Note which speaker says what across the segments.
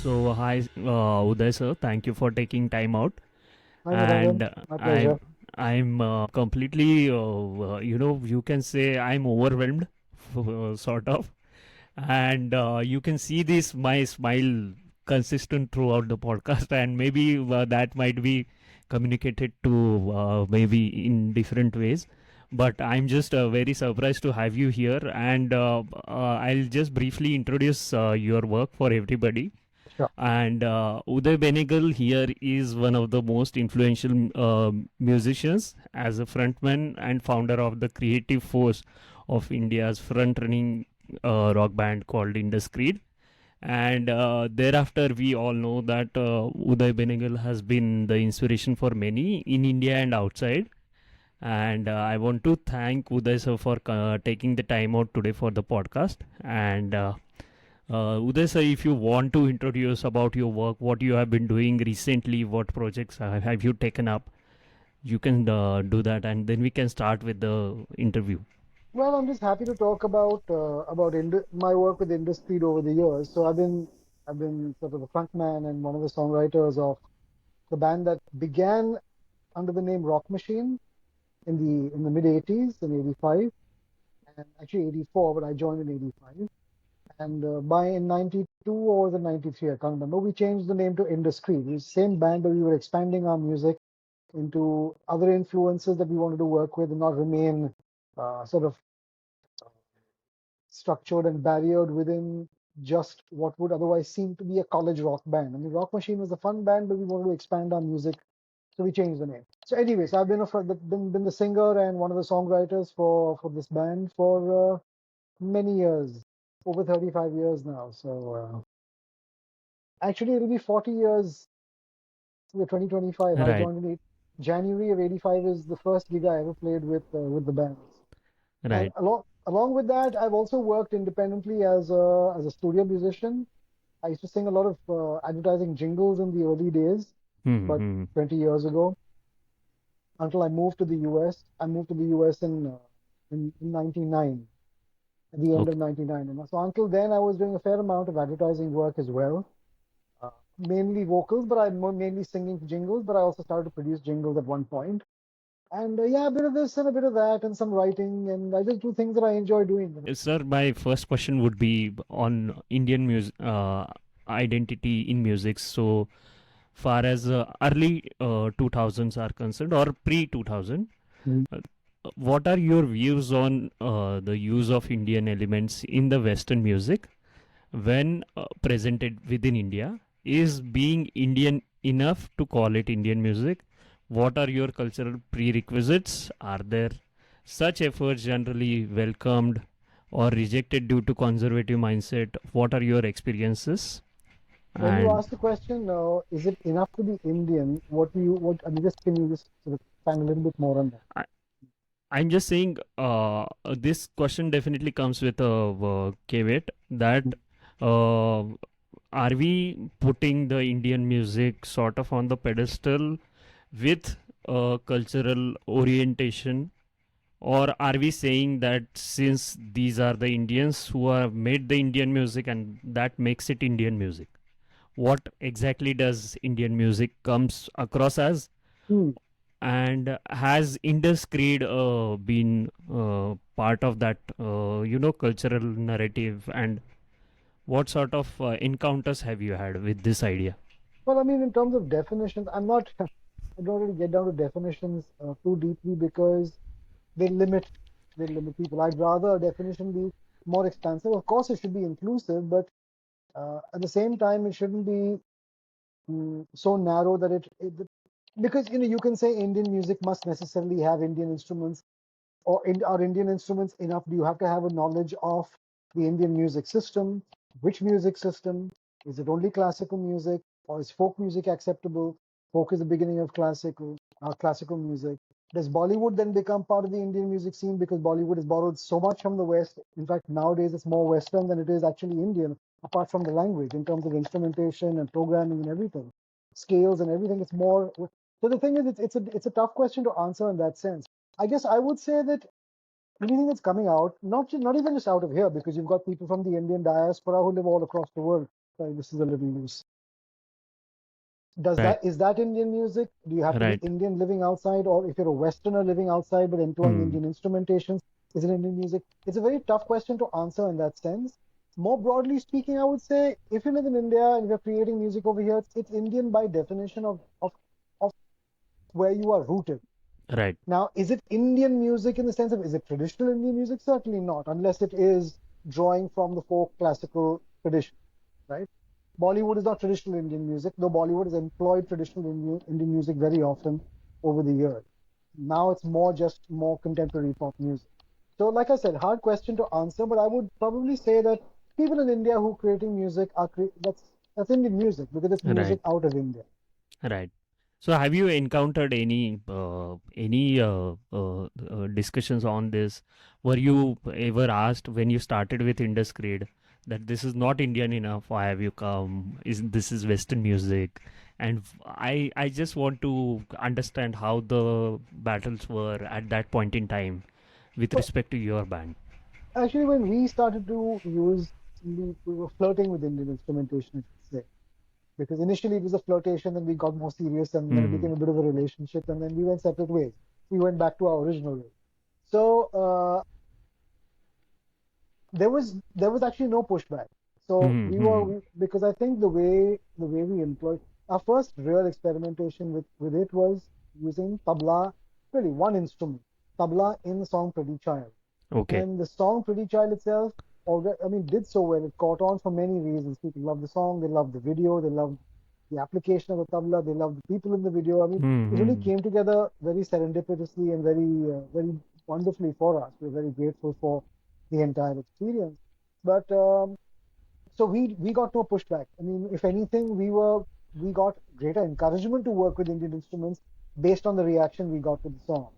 Speaker 1: Hi, Uday sir. Thank you for taking time out.
Speaker 2: Hi,
Speaker 1: And
Speaker 2: Niranjan. My pleasure.
Speaker 1: I'm completely, you can say I'm overwhelmed, sort of. And you can see this my smile consistent throughout the podcast, and maybe that might be communicated to maybe in different ways. But I'm just very surprised to have you here, and I'll just briefly introduce your work for everybody.
Speaker 2: Sure.
Speaker 1: And Uday Benegal here is one of the most influential musicians as a frontman and founder of the creative force of India's front-running rock band called Indus Creed. And thereafter, we all know that Uday Benegal has been the inspiration for many in India and outside. And I want to thank Uday sir for taking the time out today for the podcast. And Uday sir, if you want to introduce about your work, what you have been doing recently, what projects have you taken up, you can do that, and then we can start with the interview.
Speaker 2: Well, I'm just happy to talk about my work with Indus Creed over the years. So I've been sort of the front man and one of the songwriters of the band that began under the name Rock Machine in the mid '80s in '85 and actually '84, but I joined in '85. And by in '92 or was it '93, I can't remember. We changed the name to Indus Creed. It was the same band, but we were expanding our music into other influences that we wanted to work with and not remain sort of structured and barriered within just what would otherwise seem to be a college rock band. I mean, Rock Machine was a fun band, but we wanted to expand our music, so we changed the name. So, anyways, I've been the singer and one of the songwriters for this band for many years, over 35 years now. So, actually, it'll be 40 years. We're 2025. I
Speaker 1: Right,
Speaker 2: joined in January of '85 is the first gig I ever played with the band. And
Speaker 1: right.
Speaker 2: along with that, I've also worked independently as a studio musician. I used to sing a lot of advertising jingles in the early days, but
Speaker 1: Hmm.
Speaker 2: 20 years ago, until I moved to the US. I moved to the US in '99, at the end of
Speaker 1: Okay.
Speaker 2: '99. And so until then, I was doing a fair amount of advertising work as well, mainly vocals, but I'm mainly singing jingles. But I also started to produce jingles at one point. And yeah, a bit of this and a bit of that, and some writing, and I just do things that I enjoy doing.
Speaker 1: Sir, my first question would be on Indian music identity in music. So far as early 2000s are concerned, or pre 2000,
Speaker 2: Mm.
Speaker 1: uh, what are your views on the use of Indian elements in the Western music when presented within India? Is being Indian enough to call it Indian music? What are your cultural prerequisites? Are there such efforts generally welcomed or rejected due to conservative mindset? What are your experiences?
Speaker 2: When you
Speaker 1: And
Speaker 2: ask the question, is it enough to be Indian? I mean, just can you just sort of expand a little bit more on that?
Speaker 1: I, I'm just saying this question definitely comes with a caveat that uh, are we putting the Indian music sort of on the pedestal with cultural orientation, or are we saying that since these are the Indians who have made the Indian music and that makes it Indian music? What exactly does Indian music comes across as?
Speaker 2: Hmm.
Speaker 1: And has Indus Creed been part of that, cultural narrative? And what sort of encounters have you had with this idea?
Speaker 2: Well, I mean, in terms of definitions, I'm not. I don't really get down to definitions too deeply because they limit they limit people. I'd rather a definition be more expansive. Of course, it should be inclusive, but at the same time, it shouldn't be so narrow that because you can say Indian music must necessarily have Indian instruments are Indian instruments enough? Do you have to have a knowledge of the Indian music system? Which music system? Is it only classical music or is folk music acceptable? Folk is the beginning of classical music. Does Bollywood then become part of the Indian music scene because Bollywood has borrowed so much from the West? In fact, nowadays it's more Western than it is actually Indian, apart from the language in terms of instrumentation and programming and everything, scales and everything. It's more. So the thing is, it's a tough question to answer in that sense. I guess I would say that anything that's coming out, not even just out of here, because you've got people from the Indian diaspora who live all across the world. Sorry, this is a little loose. Does
Speaker 1: Right.
Speaker 2: that is that Indian music? Do you have to be
Speaker 1: Right.
Speaker 2: Indian living outside, or if you're a Westerner living outside but employing
Speaker 1: Hmm.
Speaker 2: Indian instrumentations, is it Indian music? It's a very tough question to answer in that sense. More broadly speaking, I would say if you live in India and you're creating music over here, it's Indian by definition of where you are rooted.
Speaker 1: Right.
Speaker 2: Now, is it Indian music in the sense of is it traditional Indian music? Certainly not, unless it is drawing from the folk classical tradition, right? Bollywood is not traditional Indian music, though Bollywood has employed traditional Indian music very often over the years. Now it's more just more contemporary pop music. So, like I said, hard question to answer, but I would probably say that people in India who are creating music that's Indian music because it's music
Speaker 1: Right.
Speaker 2: out of India.
Speaker 1: Right. So, have you encountered any discussions on this? Were you ever asked when you started with Indus Creed that this is not Indian enough? Why have you come? Is this is Western music? And I just want to understand how the battles were at that point in time with
Speaker 2: But
Speaker 1: respect to your band.
Speaker 2: actually, when we started to use, we were flirting with Indian instrumentation, I should say. Because initially it was a flirtation, then we got more serious, and then it
Speaker 1: Hmm.
Speaker 2: became a bit of a relationship, and then we went separate ways. We went back to our original ways. So there was actually no pushback. So
Speaker 1: Hmm. Hmm.
Speaker 2: because I think the way we employed our first real experimentation with it was using tabla, really one instrument, tabla in the song Pretty Child.
Speaker 1: Okay.
Speaker 2: And the song Pretty Child itself, already, I mean, did so well. It caught on for many reasons. People love the song, they love the video, they love the application of the tabla, they love the people in the video. I mean,
Speaker 1: Hmm.
Speaker 2: it really
Speaker 1: Hmm.
Speaker 2: came together very serendipitously and very wonderfully for us. We're very grateful for the entire experience. But so we got no pushback. I mean, if anything, we got greater encouragement to work with Indian instruments based on the reaction we got to the song.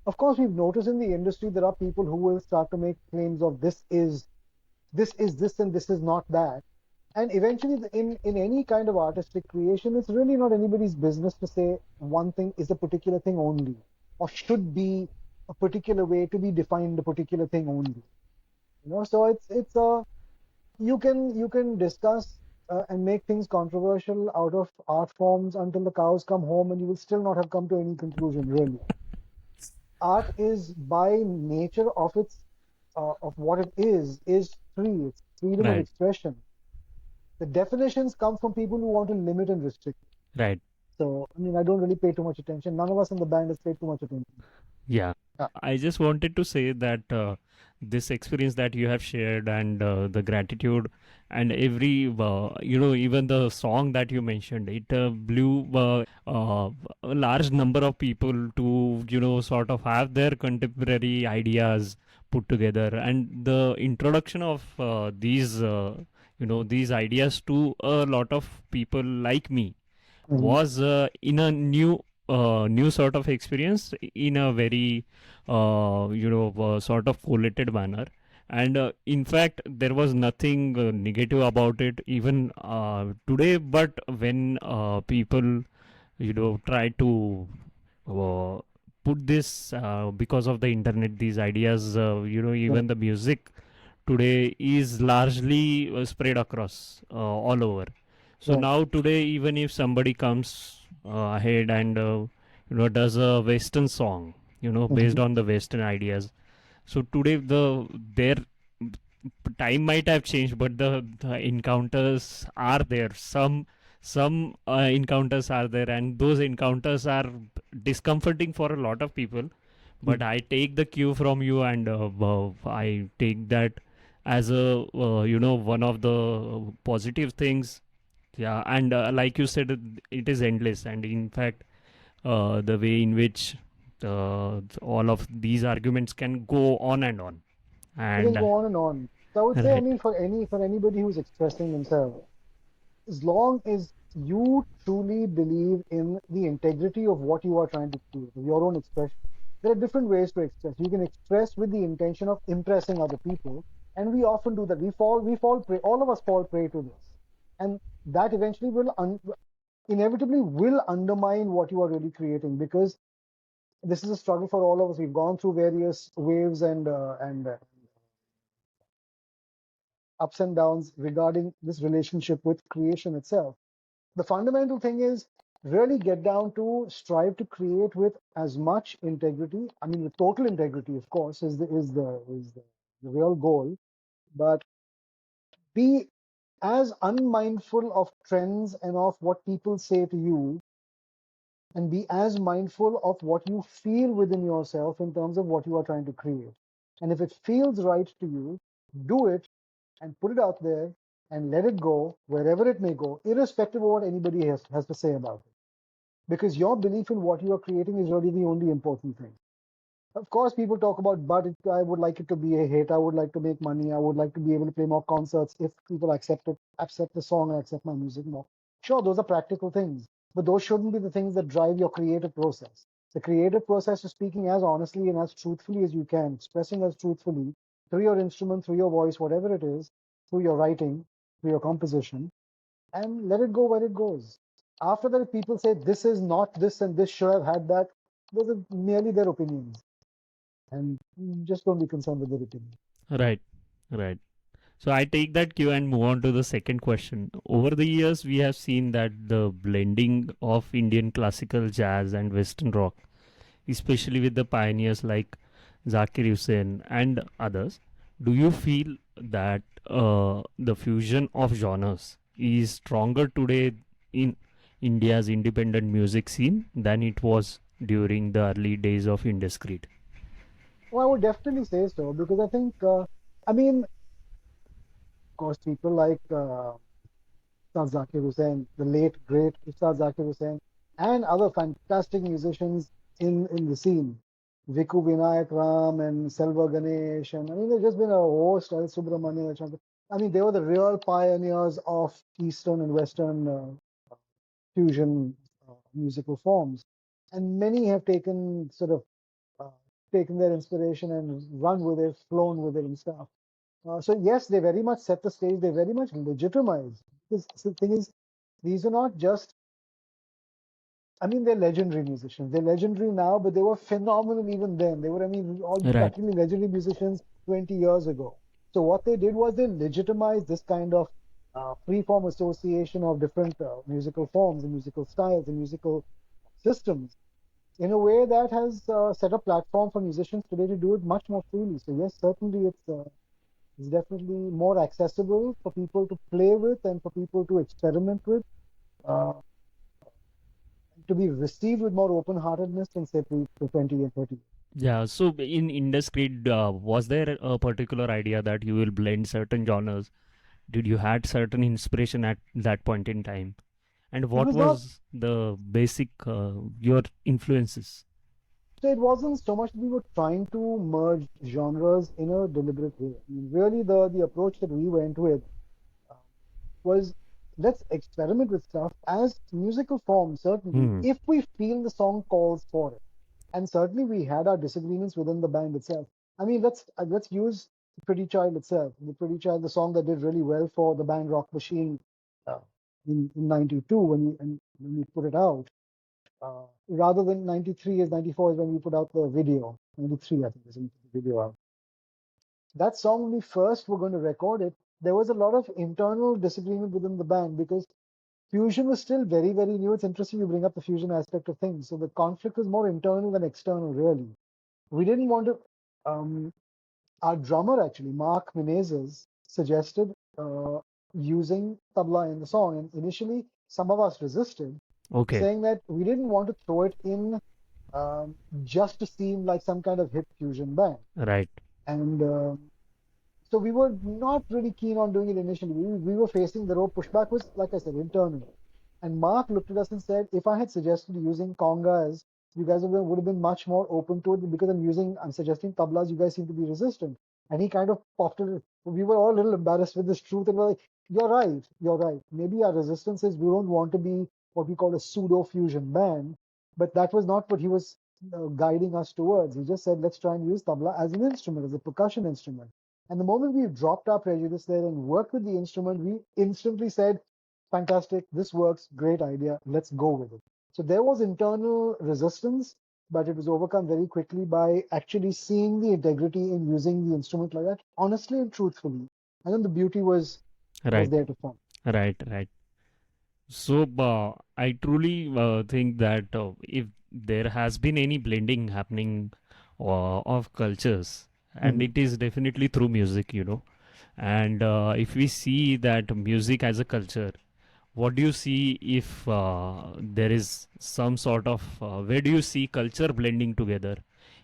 Speaker 2: Of course, we've noticed in the industry there are people who will start to make claims of this is this and this is not that. And eventually, in any kind of artistic creation, it's really not anybody's business to say one thing is a particular thing only, or should be a particular way to be defined a particular thing only. So it's you can discuss and make things controversial out of art forms until the cows come home, and you will still not have come to any conclusion really. Art is by nature of what it is free. It's freedom of
Speaker 1: Right.
Speaker 2: expression. The definitions come from people who want to limit and restrict.
Speaker 1: Right.
Speaker 2: So I mean, I don't really pay too much attention. None of us in the band has paid too much attention.
Speaker 1: Yeah.
Speaker 2: Yeah.
Speaker 1: I just wanted to say that this experience that you have shared and the gratitude and even the song that you mentioned, it blew a large number of people to, sort of have their contemporary ideas put together. And the introduction of these ideas to a lot of people like me
Speaker 2: Mhm.
Speaker 1: was in a new sort of experience in a very sort of collated manner. And in fact there was nothing negative about it even today, but when people try to uh, put this because of the internet, these ideas,
Speaker 2: Right.
Speaker 1: even the music today is largely spread across all over. So
Speaker 2: Right.
Speaker 1: now today, even if somebody comes ahead and does a Western song, based
Speaker 2: Mhm.
Speaker 1: on the Western ideas. So today their time might have changed, but the encounters are there. Some encounters are there, and those encounters are discomforting for a lot of people. But
Speaker 2: Mhm.
Speaker 1: I take the cue from you, and I take that as a one of the positive things. Yeah, and like you said, it is endless, and in fact, the way in which all of these arguments can go on and on.
Speaker 2: It can
Speaker 1: And
Speaker 2: go on and on. So I would say, I
Speaker 1: right.
Speaker 2: mean, for anybody who's expressing themselves, as long as you truly believe in the integrity of what you are trying to create, your own expression, there are different ways to express. You can express with the intention of impressing other people, and we often do that. We fall prey. All of us fall prey to this, and that eventually inevitably will undermine what you are really creating because this is a struggle for all of us. We've gone through various waves and ups and downs regarding this relationship with creation itself. The fundamental thing is really get down to strive to create with as much integrity. I mean, with total integrity, of course, is the real goal. But be as unmindful of trends and of what people say to you, and be as mindful of what you feel within yourself in terms of what you are trying to create. And if it feels right to you, do it and put it out there and let it go wherever it may go, irrespective of what anybody has to say about it. Because your belief in what you are creating is really the only important thing. Of course, people talk about, but I would like it to be a hit. I would like to make money. I would like to be able to play more concerts if people accept it, accept the song, and accept my music more. Sure, those are practical things, but those shouldn't be the things that drive your creative process. The creative process is speaking as honestly and as truthfully as you can, expressing as truthfully through your instrument, through your voice, whatever it is, through your writing, through your composition, and let it go where it goes. After that, if people say this is not this and this should have had that, those are merely their opinions and just don't be concerned with the opinion.
Speaker 1: Right, right. So I take that cue and move on to the second question. Over the years, we have seen that the blending of Indian classical jazz and Western rock, especially with the pioneers like Zakir Hussain and others, do you feel that the fusion of genres is stronger today in India's independent music scene than it was during the early days of Indus Creed?
Speaker 2: Well, I would definitely say so because I think, I mean, of course, people like Ustad Zakir Hussain, the late great Ustad Zakir Hussain, and other fantastic musicians in the scene, Viku Vinayak Ram and Selva Ganesh, and I mean, there's just been a host, Al Subramanian. I mean, they were the real pioneers of Eastern and Western fusion musical forms, and many have taken sort of uh, taken their inspiration and run with it, flown with it, and stuff. So yes, they very much set the stage. They very much legitimize. Because the thing is, these are not just. I mean, they're legendary musicians. They're legendary now, but they were phenomenal even then. They were, I mean, all
Speaker 1: Right.
Speaker 2: practically legendary musicians 20 years ago. So what they did was they legitimized this kind of free-form association of different musical forms and musical styles and musical systems in a way that has set a platform for musicians today to do it much more freely. So yes, certainly it's definitely more accessible for people to play with and for people to experiment with, uh, to be received with more open-heartedness than say pre 20 and 30.
Speaker 1: Yeah, so in Indus Creed, was there a particular idea that you will blend certain genres? Did you had certain inspiration at that point in time? And
Speaker 2: It
Speaker 1: what
Speaker 2: was not,
Speaker 1: was the basic your influences?
Speaker 2: so it wasn't so much that we were trying to merge genres in a deliberate way. I mean, really, the approach that we went with uh, was let's experiment with stuff as musical form, certainly,
Speaker 1: Hmm.
Speaker 2: if we feel the song calls for it. And certainly we had our disagreements within the band itself. I mean, let's use Pretty Child itself. The Pretty Child, the song that did really well for the band Rock Machine uh, in '92 when we put it out. Rather than '93 as '94 is when we put out the video. '93, I think, is when we put the video out. That song, when we first were going to record it, there was a lot of internal disagreement within the band because fusion was still very, very new. It's interesting you bring up the fusion aspect of things. So the conflict was more internal than external, really. We didn't want to. Um, our drummer, actually, Mark Menezes, suggested using tabla in the song. And initially, some of us resisted,
Speaker 1: Okay.
Speaker 2: saying that we didn't want to throw it in um, just to seem like some kind of hip fusion band.
Speaker 1: Right.
Speaker 2: And so we were not really keen on doing it initially. We were facing the road. Pushback was, like I said, internal. And Mark looked at us and said, if I had suggested using congas, you guys would have been much more open to it because I'm suggesting tablas, you guys seem to be resistant. And he kind of popped it. We were all a little embarrassed with this truth and we're like, you're right. Maybe our resistance is we don't want to be what we call a pseudo fusion band. But that was not what he was guiding us towards. He just said, let's try and use tabla as an instrument, as a percussion instrument. And the moment we dropped our prejudice there and worked with the instrument, we instantly said, fantastic, this works, great idea, let's go with it. So there was internal resistance, but it was overcome very quickly by actually seeing the integrity in using the instrument like that, honestly and truthfully. and then the beauty was
Speaker 1: Right,
Speaker 2: there to form.
Speaker 1: right. So, I truly think that if there has been any blending happening of cultures, and
Speaker 2: Mhm.
Speaker 1: it is definitely through music, And if we see that music as a culture, what do you see if there is some sort of where do you see culture blending together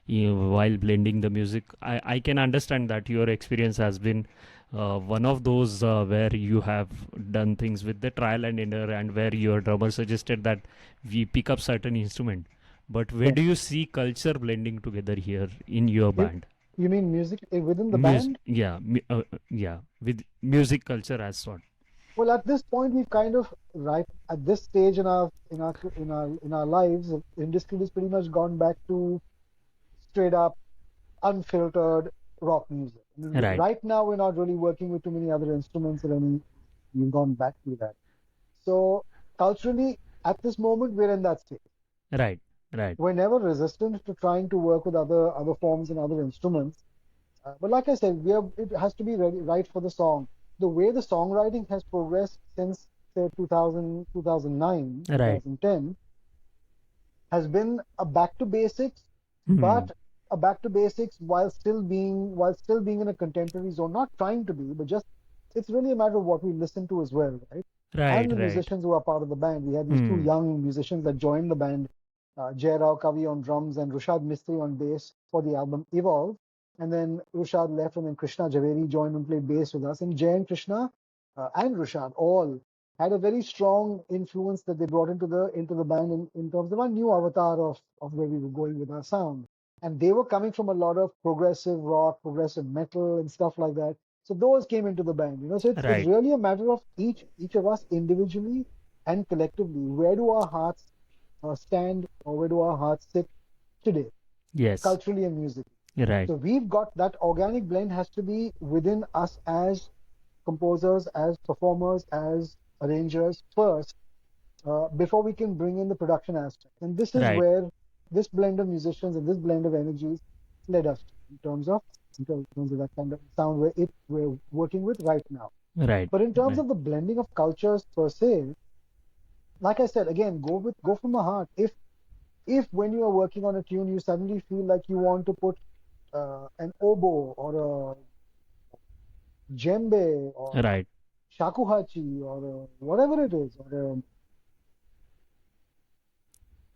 Speaker 1: while blending the music? I can understand that your experience has been one of those where you have done things with the trial and error and where your drummer suggested that we pick up certain instrument. But where
Speaker 2: Right.
Speaker 1: do you see culture blending together here in your
Speaker 2: You,
Speaker 1: band?
Speaker 2: you mean music within the band?
Speaker 1: Yeah, with music culture as sort.
Speaker 2: Well, at this point, we've kind of right at this stage in our lives, industry has pretty much gone back to straight up, unfiltered rock music. I mean,
Speaker 1: Right,
Speaker 2: right now, we're not really working with too many other instruments or any. We've gone back to that. So culturally, at this moment, we're in that stage.
Speaker 1: right, right,
Speaker 2: We're never resistant to trying to work with other forms and other instruments. But like I said, it has to be ready, right for the song. The way the songwriting has progressed since, say, 2000, 2009,
Speaker 1: right.
Speaker 2: 2010, has been a back to basics,
Speaker 1: Hmm.
Speaker 2: but a back to basics while still being in a contemporary zone, not trying to be, but just it's really a matter of what we listen to as well, right? And
Speaker 1: Right,
Speaker 2: the
Speaker 1: right.
Speaker 2: musicians who are part of the band. We had these two
Speaker 1: Hmm.
Speaker 2: young musicians that joined the band, Jai Rao Kavi on drums and Rushad Mistry on bass for the album Evolve. And then Rushad left, and then Krishna Javeri joined and played bass with us. And Jay and Krishna and Rushad all had a very strong influence that they brought into the band in terms of a new avatar of where we were going with our sound. And they were coming from a lot of progressive rock, progressive metal, and stuff like that. So those came into the band, So it's
Speaker 1: Right.
Speaker 2: really a matter of each of us individually and collectively. Where do our hearts stand, or where do our hearts sit today,
Speaker 1: Yes.
Speaker 2: culturally and musically?
Speaker 1: Right.
Speaker 2: So we've got that organic blend has to be within us as composers, as performers, as arrangers first, before we can bring in the production aspect. And this is
Speaker 1: Right.
Speaker 2: where this blend of musicians and this blend of energies led us to, in terms of that kind of sound we're working with right now.
Speaker 1: Right.
Speaker 2: But in terms
Speaker 1: Right.
Speaker 2: of the blending of cultures per se, like I said, again, go from the heart. If when you are working on a tune, you suddenly feel like you want to put an oboe or a djembe or a
Speaker 1: Right.
Speaker 2: shakuhachi or whatever it is, or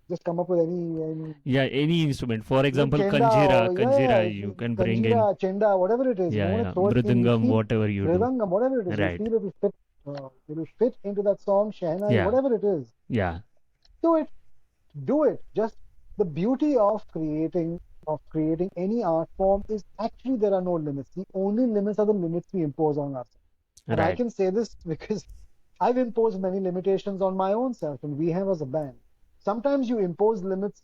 Speaker 2: just come up with any
Speaker 1: Yeah. Any instrument. For
Speaker 2: even
Speaker 1: example,
Speaker 2: chenda
Speaker 1: kanjira.
Speaker 2: or
Speaker 1: Kanjira.
Speaker 2: yeah,
Speaker 1: You can bring in.
Speaker 2: kanjira, chenda, whatever it is, you
Speaker 1: Yeah.
Speaker 2: want to
Speaker 1: Yeah.
Speaker 2: throw it in. You
Speaker 1: Mridangam.
Speaker 2: feel
Speaker 1: Whatever you do.
Speaker 2: mridangam, whatever it is, you
Speaker 1: Right.
Speaker 2: feel it will fit into that song, shehnai,
Speaker 1: Yeah.
Speaker 2: whatever it is.
Speaker 1: Yeah.
Speaker 2: Do it, do it. Just the beauty of creating any art form is actually there are no limits. The only limits are the limits we impose on ourselves. And I
Speaker 1: Right.
Speaker 2: can say this because I've imposed many limitations on my own self, and we have as a band. Sometimes you impose limits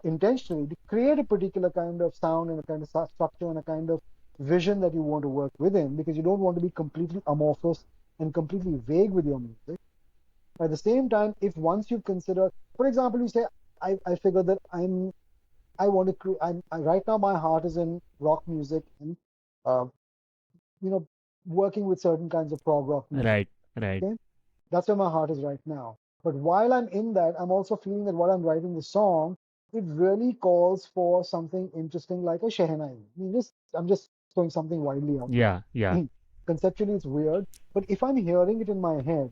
Speaker 2: intentionally to create a particular kind of sound and a kind of structure and a kind of vision that you want to work within, because you don't want to be completely amorphous and completely vague with your music. At the same time, if once you consider, for example, you say, I figure that I want to create, right now my heart is in rock music and, uh, you know, working with certain kinds of prog rock music.
Speaker 1: Right. Right.
Speaker 2: Okay. That's where my heart is right now. But while I'm in that, I'm also feeling that while I'm writing the song, it really calls for something interesting like a Shehnai. I'm just throwing something wildly out
Speaker 1: Yeah. Yeah.
Speaker 2: there. Conceptually, it's weird, but if I'm hearing it in my head,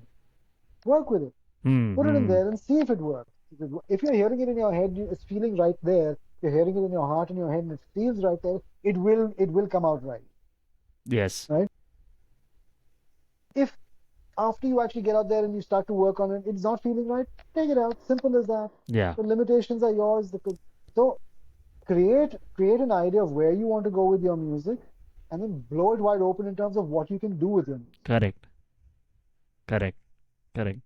Speaker 2: work with it.
Speaker 1: Hmm.
Speaker 2: Put it in
Speaker 1: Hmm.
Speaker 2: there and see if it works. If you're hearing it in your head, it's feeling right there. You're hearing it in your heart and your head, and it feels right there. It will come out right,
Speaker 1: Yes.
Speaker 2: right? If after you actually get out there and you start to work on it, it's not feeling right, take it out. Simple as that.
Speaker 1: Yeah.
Speaker 2: The limitations are yours. So create an idea of where you want to go with your music, and then blow it wide open in terms of what you can do with your music.
Speaker 1: Correct. Correct. Correct.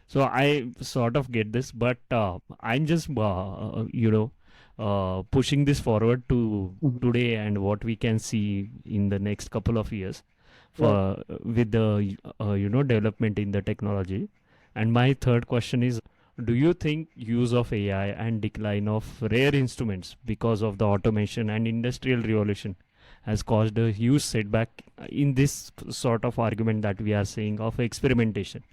Speaker 1: So I sort of get this, but I'm just pushing this forward to
Speaker 2: Mhm.
Speaker 1: today and what we can see in the next couple of years
Speaker 2: Right.
Speaker 1: for with the development in the technology. And my third question is, do you think use of AI and decline of rare instruments because of the automation and industrial revolution has caused a huge setback in this sort of argument that we are saying of experimentation,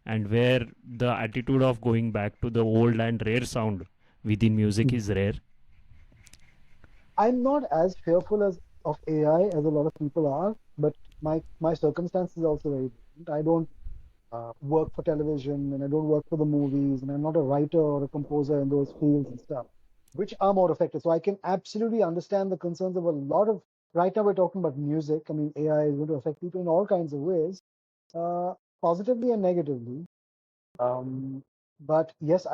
Speaker 1: and where the attitude of going back to the old and rare sound within music is rare.
Speaker 2: I'm not as fearful as of AI as a lot of people are, but my circumstances are also very different. I don't work for television and I don't work for the movies, and I'm not a writer or a composer in those fields and stuff, which are more affected. So I can absolutely understand the concerns of a lot of. Right now, we're talking about music. I mean, AI is going to affect people in all kinds of ways, uh, positively and negatively. Um, but yes,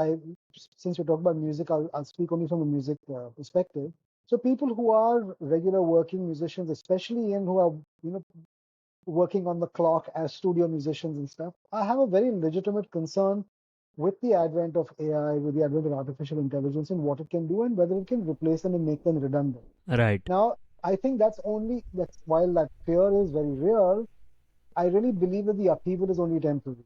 Speaker 2: since we're talking about music, I'll speak only from a music perspective. So people who are regular working musicians, especially and who are working on the clock as studio musicians and stuff, I have a very legitimate concern with the advent of AI, with the advent of artificial intelligence, and what it can do and whether it can replace them and make them redundant.
Speaker 1: Right.
Speaker 2: Now, I think that's while that fear is very real, I really believe that the upheaval is only temporary.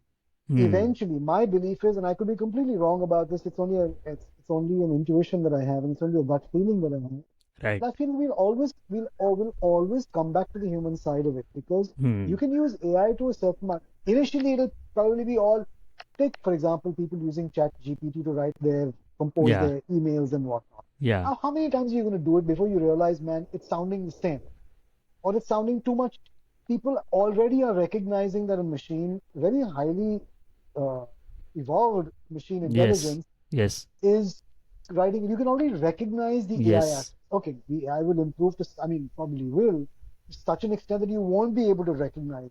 Speaker 1: Hmm.
Speaker 2: Eventually, my belief is, and I could be completely wrong about this, it's only an intuition that I have, and it's only a gut feeling that I have.
Speaker 1: Right.
Speaker 2: But I feel will always come back to the human side of it, because you
Speaker 1: Hmm.
Speaker 2: can use AI to a certain amount. Initially, it'll probably be all, take for example people using Chat GPT to compose
Speaker 1: Yeah.
Speaker 2: their emails and whatnot.
Speaker 1: Yeah.
Speaker 2: How many times are you going to do it before you realize, man, it's sounding the same, or it's sounding too much? People already are recognizing that a machine, very highly uh, evolved machine
Speaker 1: Yes.
Speaker 2: intelligence,
Speaker 1: Yes.
Speaker 2: is writing. You can already recognize the AI
Speaker 1: Yes.
Speaker 2: aspect. Okay, the AI will improve to, I mean, probably will, to such an extent that you won't be able to recognize.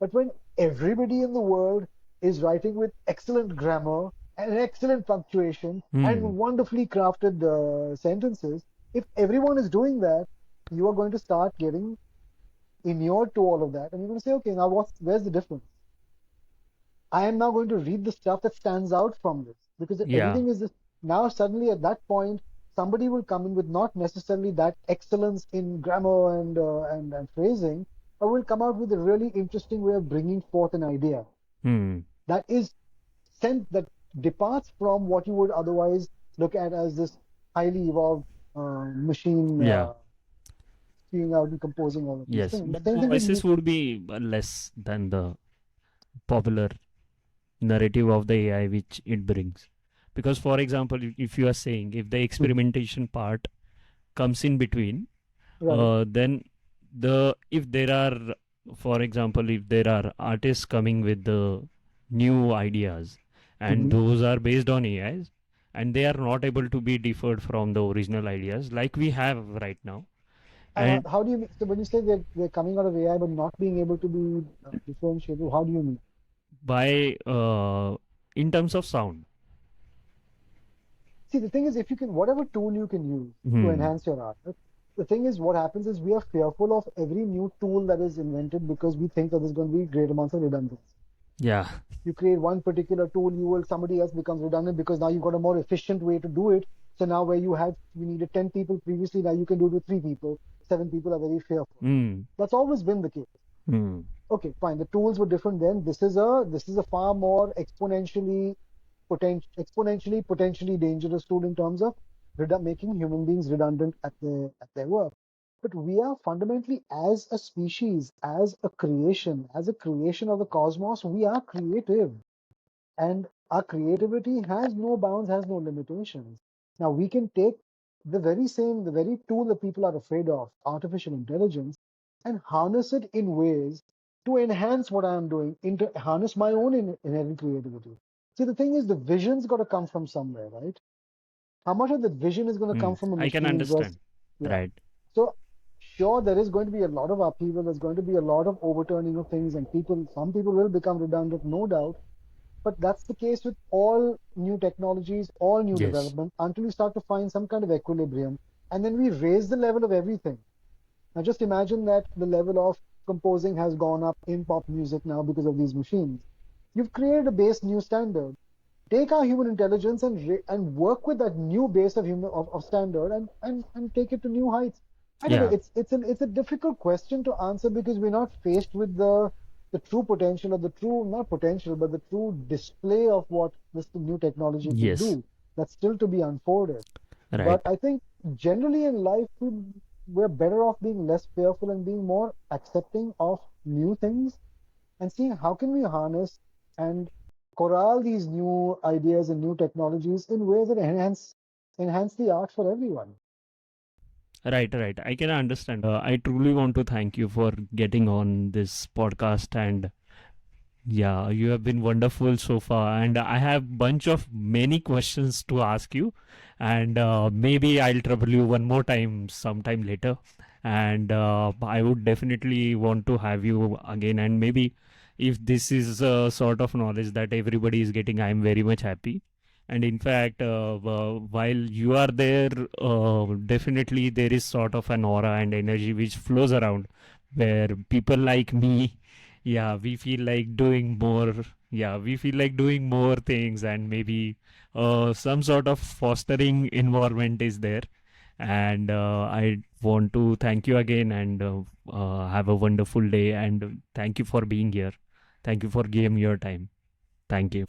Speaker 2: But when everybody in the world is writing with excellent grammar and excellent punctuation and
Speaker 1: Hmm.
Speaker 2: wonderfully crafted sentences, if everyone is doing that, you are going to start getting inured to all of that, and you're going to say, okay, now where's the difference? I am now going to read the stuff that stands out from this, because
Speaker 1: Yeah.
Speaker 2: everything is this. Now suddenly at that point, somebody will come in with not necessarily that excellence in grammar and phrasing, but will come out with a really interesting way of bringing forth an idea
Speaker 1: Hmm.
Speaker 2: that is that departs from what you would otherwise look at as this highly evolved machine
Speaker 1: Yeah.
Speaker 2: spewing out and composing all of these
Speaker 1: Yes.
Speaker 2: things.
Speaker 1: But
Speaker 2: Same
Speaker 1: the
Speaker 2: thing with
Speaker 1: voices
Speaker 2: music.
Speaker 1: would be less than the popular narrative of the AI which it brings. Because, for example, if you are saying if the experimentation part comes in between,
Speaker 2: Right.
Speaker 1: then if there are, for example, if there are artists coming with the new ideas, and
Speaker 2: Mhm.
Speaker 1: those are based on AIs, and they are not able to be differed from the original ideas like we have right now, and
Speaker 2: How do you mean? So when you say they're coming out of AI but not being able to be differentiated, how do you mean?
Speaker 1: by in terms of sound.
Speaker 2: See, the thing is, if you can, whatever tool you can use to
Speaker 1: Hmm.
Speaker 2: enhance your art, right? The thing is, what happens is we are fearful of every new tool that is invented because we think that there's going to be great amounts of redundancy.
Speaker 1: Yeah.
Speaker 2: You create one particular tool, somebody else becomes redundant because now you've got a more efficient way to do it. So now where you needed 10 people previously, now you can do it with 3 people. 7 people are very fearful.
Speaker 1: Hmm.
Speaker 2: That's always been the case.
Speaker 1: Hmm.
Speaker 2: Okay, fine. The tools were different then. This is a far more exponentially potentially dangerous tool in terms of making human beings redundant at their work. But we are fundamentally, as a species, as a creation of the cosmos, we are creative, and our creativity has no bounds, has no limitations. Now we can take the very tool that people are afraid of, artificial intelligence, and harness it in ways to enhance what I am doing, harness my own inherent creativity. See, the thing is, the vision's got to come from somewhere, right? How much of the vision is going to
Speaker 1: Hmm.
Speaker 2: come from a
Speaker 1: I can
Speaker 2: machine versus,
Speaker 1: understand.
Speaker 2: yeah.
Speaker 1: Right.
Speaker 2: So sure, there is going to be a lot of upheaval. There's going to be a lot of overturning of things, and some people will become redundant, no doubt. But that's the case with all new technologies, all new
Speaker 1: Yes.
Speaker 2: development, until we start to find some kind of equilibrium. And then we raise the level of everything. Now, just imagine that the level of composing has gone up in pop music now because of these machines. You've created a base new standard. Take our human intelligence and work with that new base of standard, and take it to new heights. I don't know.
Speaker 1: Yeah.
Speaker 2: It's a difficult question to answer because we're not faced with the true potential, or the true, not potential, but the true display of what this new technology can
Speaker 1: Yes.
Speaker 2: do. That's still to be unfolded. But
Speaker 1: Right.
Speaker 2: I think generally in life, we're better off being less fearful and being more accepting of new things and seeing how can we harness and corral these new ideas and new technologies in ways that enhance the art for everyone.
Speaker 1: Right, right. I can understand. I truly want to thank you for getting on this podcast, and yeah, you have been wonderful so far. And I have bunch of many questions to ask you, and maybe I'll trouble you one more time sometime later. And I would definitely want to have you again. And maybe if this is a sort of knowledge that everybody is getting, I'm very much happy. And in fact, while you are there, definitely there is sort of an aura and energy which flows around where people like me, yeah, we feel like doing more. Yeah, we feel like doing more things, and maybe some sort of fostering environment is there. And I want to thank you again and have a wonderful day. And thank you for being here. Thank you for giving your time. Thank you.